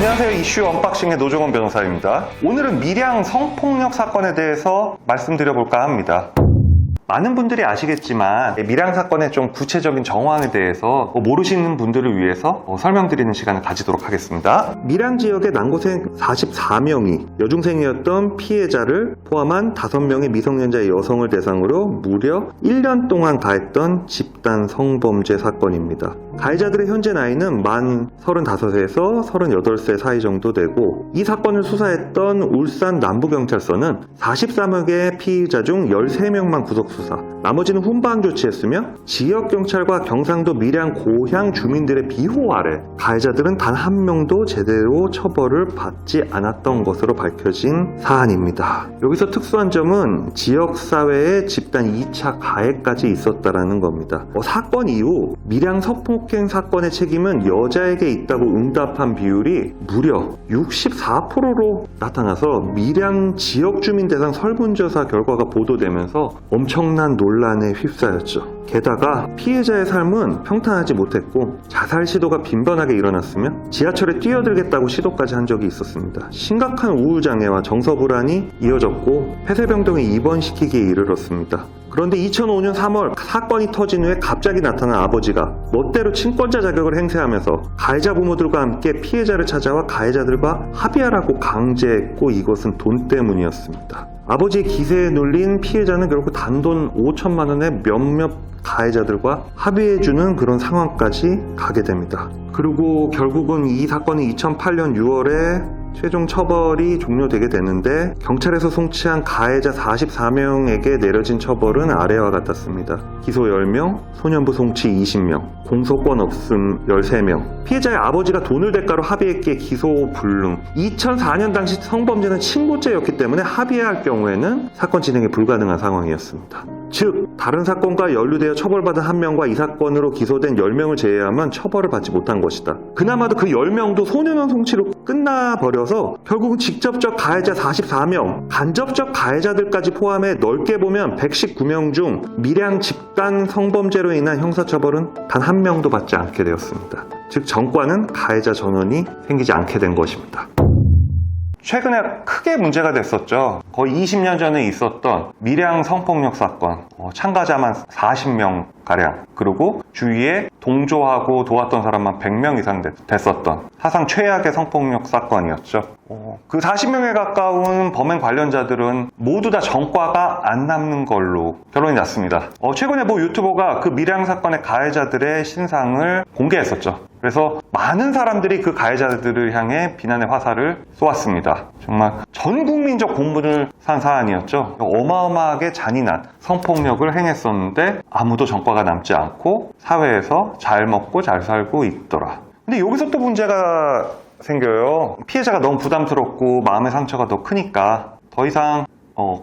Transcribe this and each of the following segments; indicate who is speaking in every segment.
Speaker 1: 안녕하세요. 이슈 언박싱의 노종원 변호사입니다. 오늘은 밀양 성폭력 사건에 대해서 말씀드려볼까 합니다. 많은 분들이 아시겠지만 밀양 사건의 좀 구체적인 정황에 대해서 모르시는 분들을 위해서 설명드리는 시간을 가지도록 하겠습니다. 밀양 지역의 난고생 44명이 여중생이었던 피해자를 포함한 5명의 미성년자 여성을 대상으로 무려 1년 동안 가했던 집단 성범죄 사건입니다. 가해자들의 현재 나이는 만 35세에서 38세 사이 정도 되고, 이 사건을 수사했던 울산 남부경찰서는 43명의 피의자 중 13명만 구속수사, 나머지는 훈방 조치했으며 지역경찰과 경상도 밀양 고향 주민들의 비호 아래 가해자들은 단 한 명도 제대로 처벌을 받지 않았던 것으로 밝혀진 사안입니다. 여기서 특수한 점은 지역사회의 집단 2차 가해까지 있었다는 겁니다. 사건 이후 밀양 성폭행 사건의 책임은 여자에게 있다고 응답한 비율이 무려 64%로 나타나서 밀양 지역 주민 대상 설문조사 결과가 보도되면서 엄청난 논란에 휩싸였죠. 게다가 피해자의 삶은 평탄하지 못했고 자살 시도가 빈번하게 일어났으며 지하철에 뛰어들겠다고 시도까지 한 적이 있었습니다. 심각한 우울장애와 정서불안이 이어졌고 폐쇄병동에 입원시키기에 이르렀습니다. 그런데 2005년 3월 사건이 터진 후에 갑자기 나타난 아버지가 멋대로 친권자 자격을 행세하면서 가해자 부모들과 함께 피해자를 찾아와 가해자들과 합의하라고 강제했고, 이것은 돈 때문이었습니다. 아버지의 기세에 눌린 피해자는 결국 단돈 5천만 원에 몇몇 가해자들과 합의해주는 그런 상황까지 가게 됩니다. 그리고 결국은 이 사건이 2008년 6월에 최종 처벌이 종료되게 되는데, 경찰에서 송치한 가해자 44명에게 내려진 처벌은 아래와 같았습니다. 기소 10명, 소년부 송치 20명, 공소권 없음 13명, 피해자의 아버지가 돈을 대가로 합의했기에 기소 불능. 2004년 당시 성범죄는 친고죄였기 때문에 합의해야 할 경우에는 사건 진행이 불가능한 상황이었습니다. 즉, 다른 사건과 연루되어 처벌받은 1명과 이 사건으로 기소된 10명을 제외하면 처벌을 받지 못한 것이다. 그나마도 그 10명도 소년원 송치로 끝나버려서 결국은 직접적 가해자 44명, 간접적 가해자들까지 포함해 넓게 보면 119명 중 밀양 집단 성범죄로 인한 형사처벌은 단 1명도 받지 않게 되었습니다. 즉, 전과는 가해자 전원이 생기지 않게 된 것입니다. 최근에 크게 문제가 됐었죠. 거의 20년 전에 있었던 밀양 성폭력 사건, 참가자만 40명가량, 그리고 주위에 동조하고 도왔던 사람만 100명 이상 됐었던 사상 최악의 성폭력 사건이었죠. 그 40명에 가까운 범행 관련자들은 모두 다 전과가 안 남는 걸로 결론이 났습니다. 최근에 모 유튜버가 그 밀양 사건의 가해자들의 신상을 공개했었죠. 그래서 많은 사람들이 그 가해자들을 향해 비난의 화살을 쏘았습니다. 정말 전 국민적 공분을 산 사안이었죠. 어마어마하게 잔인한 성폭력을 행했었는데 아무도 전과가 남지 않고 사회에서 잘 먹고 잘 살고 있더라. 근데 여기서 또 문제가 생겨요. 피해자가 너무 부담스럽고 마음의 상처가 더 크니까 더 이상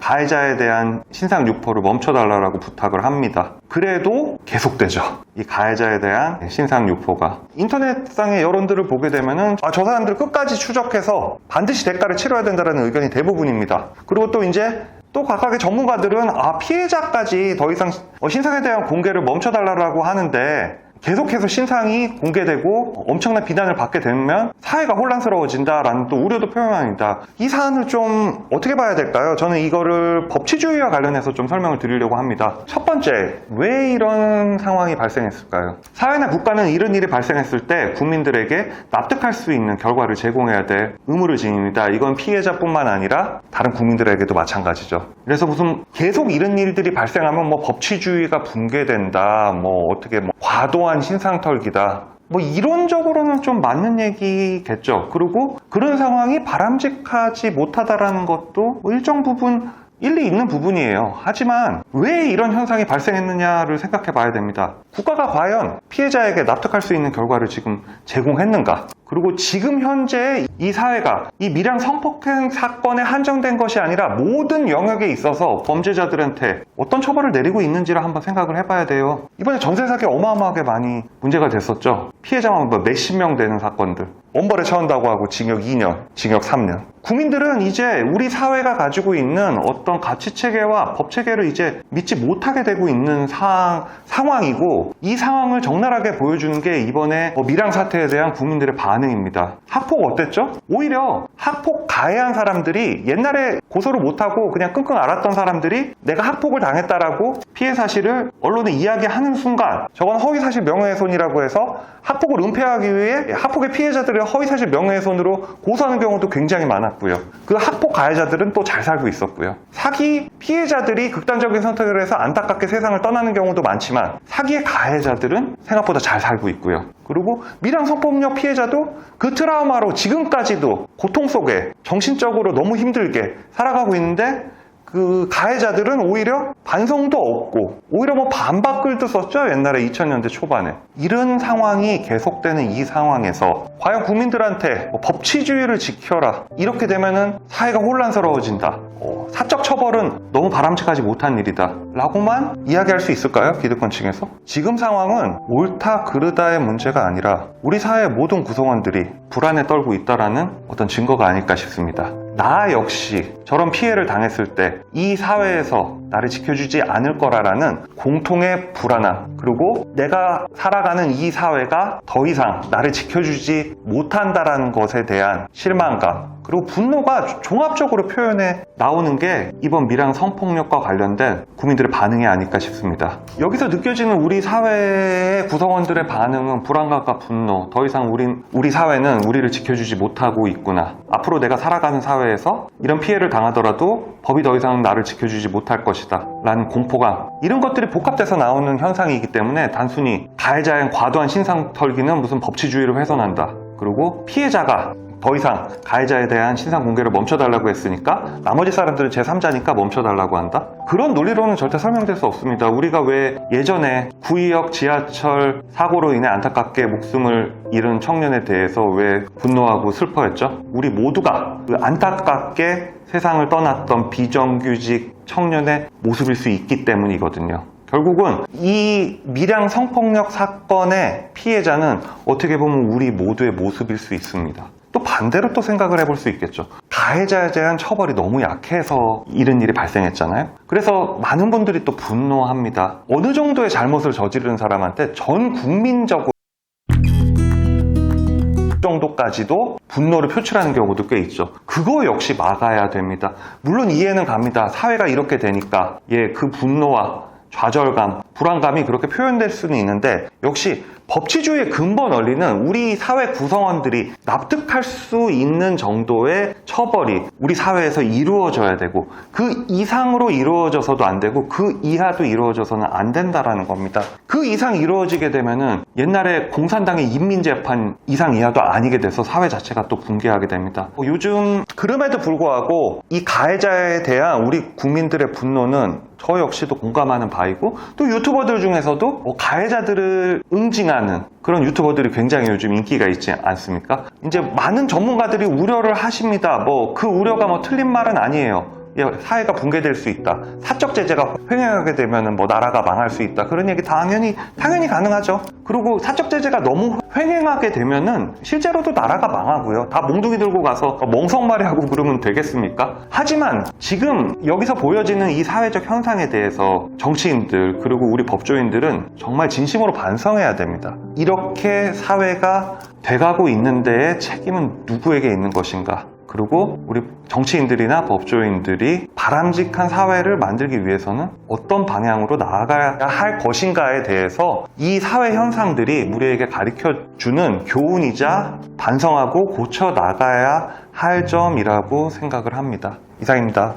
Speaker 1: 가해자에 대한 신상 유포를 멈춰달라고 부탁을 합니다. 그래도 계속되죠. 이 가해자에 대한 신상 유포가. 인터넷상의 여론들을 보게 되면은 저 사람들 끝까지 추적해서 반드시 대가를 치러야 된다는 의견이 대부분입니다. 그리고 또 이제 각각의 전문가들은 피해자까지 더 이상 신상에 대한 공개를 멈춰달라고 하는데, 계속해서 신상이 공개되고 엄청난 비난을 받게 되면 사회가 혼란스러워진다라는 또 우려도 표명합니다. 이 사안을 좀 어떻게 봐야 될까요? 저는 이거를 법치주의와 관련해서 좀 설명을 드리려고 합니다. 첫 번째, 왜 이런 상황이 발생했을까요? 사회나 국가는 이런 일이 발생했을 때 국민들에게 납득할 수 있는 결과를 제공해야 될 의무를 지닙니다. 이건 피해자뿐만 아니라 다른 국민들에게도 마찬가지죠. 그래서 무슨 계속 이런 일들이 발생하면 법치주의가 붕괴된다, 어떻게 과도한 신상털기다, 이론적으로는 좀 맞는 얘기겠죠. 그리고 그런 상황이 바람직하지 못하다라는 것도 일정 부분 일리 있는 부분이에요. 하지만 왜 이런 현상이 발생했느냐를 생각해 봐야 됩니다. 국가가 과연 피해자에게 납득할 수 있는 결과를 지금 제공했는가? 그리고 지금 현재 이 사회가 이 밀양 성폭행 사건에 한정된 것이 아니라 모든 영역에 있어서 범죄자들한테 어떤 처벌을 내리고 있는지를 한번 생각을 해봐야 돼요. 이번에 전세 사기 어마어마하게 많이 문제가 됐었죠. 피해자만 몇십 명 되는 사건들. 엄벌에 처한다고 하고 징역 2년, 징역 3년. 국민들은 이제 우리 사회가 가지고 있는 어떤 가치체계와 법체계를 이제 믿지 못하게 되고 있는 상황이고, 이 상황을 적나라하게 보여주는 게 이번에 밀양 사태에 대한 국민들의 반응입니다. 학폭 어땠죠? 오히려 학폭 가해한 사람들이, 옛날에 고소를 못하고 그냥 끙끙 앓았던 사람들이 내가 학폭을 당했다라고 피해 사실을 언론에 이야기하는 순간, 저건 허위사실 명예훼손이라고 해서 학폭을 은폐하기 위해 학폭의 피해자들을 허위사실 명예훼손으로 고소하는 경우도 굉장히 많았고요. 그 학폭 가해자들은 또 잘 살고 있었고요. 사기 피해자들이 극단적인 선택을 해서 안타깝게 세상을 떠나는 경우도 많지만, 사기의 가해자들은 생각보다 잘 살고 있고요. 그리고 밀양 성폭력 피해자도 그 트라우마로 지금까지도 고통 속에 정신적으로 너무 힘들게 살아가고 있는데, 그 가해자들은 오히려 반성도 없고 오히려 반박글도 썼죠. 옛날에 2000년대 초반에. 이런 상황이 계속되는 이 상황에서 과연 국민들한테 법치주의를 지켜라, 이렇게 되면은 사회가 혼란스러워진다, 사적 처벌은 너무 바람직하지 못한 일이다 라고만 이야기할 수 있을까요? 기득권층에서? 지금 상황은 옳다 그르다의 문제가 아니라 우리 사회의 모든 구성원들이 불안에 떨고 있다라는 어떤 증거가 아닐까 싶습니다. 나 역시 저런 피해를 당했을 때 이 사회에서 나를 지켜주지 않을 거라는 공통의 불안함, 그리고 내가 살아가는 이 사회가 더 이상 나를 지켜주지 못한다라는 것에 대한 실망감, 그리고 분노가 종합적으로 표현해 나오는 게 이번 밀양 성폭력과 관련된 국민들의 반응이 아닐까 싶습니다. 여기서 느껴지는 우리 사회의 구성원들의 반응은 불안감과 분노, 더 이상 우리 사회는 우리를 지켜주지 못하고 있구나, 앞으로 내가 살아가는 사회에서 이런 피해를 당하더라도 법이 더 이상 나를 지켜주지 못할 것이다 라는 공포감, 이런 것들이 복합돼서 나오는 현상이기 때문에 단순히 가해자의 과도한 신상 털기는 무슨 법치주의를 훼손한다, 그리고 피해자가 더 이상 가해자에 대한 신상 공개를 멈춰달라고 했으니까 나머지 사람들은 제3자니까 멈춰달라고 한다, 그런 논리로는 절대 설명될 수 없습니다. 우리가 왜 예전에 구의역 지하철 사고로 인해 안타깝게 목숨을 잃은 청년에 대해서 왜 분노하고 슬퍼했죠? 우리 모두가 그 안타깝게 세상을 떠났던 비정규직 청년의 모습일 수 있기 때문이거든요. 결국은 이 밀양 성폭력 사건의 피해자는 어떻게 보면 우리 모두의 모습일 수 있습니다. 또 반대로 또 생각을 해볼 수 있겠죠. 가해자에 대한 처벌이 너무 약해서 이런 일이 발생했잖아요. 그래서 많은 분들이 또 분노합니다. 어느 정도의 잘못을 저지른 사람한테 전 국민적으로 정도까지도 분노를 표출하는 경우도 꽤 있죠. 그거 역시 막아야 됩니다. 물론 이해는 갑니다. 사회가 이렇게 되니까 그 분노와 좌절감, 불안감이 그렇게 표현될 수는 있는데, 역시 법치주의의 근본 원리는 우리 사회 구성원들이 납득할 수 있는 정도의 처벌이 우리 사회에서 이루어져야 되고, 그 이상으로 이루어져서도 안 되고 그 이하도 이루어져서는 안 된다라는 겁니다. 그 이상 이루어지게 되면은 옛날에 공산당의 인민재판 이상 이하도 아니게 돼서 사회 자체가 또 붕괴하게 됩니다. 요즘 그럼에도 불구하고 이 가해자에 대한 우리 국민들의 분노는 저 역시도 공감하는 바이고, 또 유튜버들 중에서도 가해자들을 응징하는 그런 유튜버들이 굉장히 요즘 인기가 있지 않습니까? 이제 많은 전문가들이 우려를 하십니다. 그 우려가 틀린 말은 아니에요. 사회가 붕괴될 수 있다, 사적 제재가 횡행하게 되면 나라가 망할 수 있다, 그런 얘기 당연히 가능하죠. 그리고 사적 제재가 너무 횡행하게 되면은 실제로도 나라가 망하고요. 다 몽둥이 들고 가서 멍석말이 하고 그러면 되겠습니까? 하지만 지금 여기서 보여지는 이 사회적 현상에 대해서 정치인들 그리고 우리 법조인들은 정말 진심으로 반성해야 됩니다. 이렇게 사회가 돼가고 있는 데에 책임은 누구에게 있는 것인가? 그리고 우리 정치인들이나 법조인들이 바람직한 사회를 만들기 위해서는 어떤 방향으로 나아가야 할 것인가에 대해서 이 사회 현상들이 우리에게 가르쳐주는 교훈이자 반성하고 고쳐 나가야 할 점이라고 생각을 합니다. 이상입니다.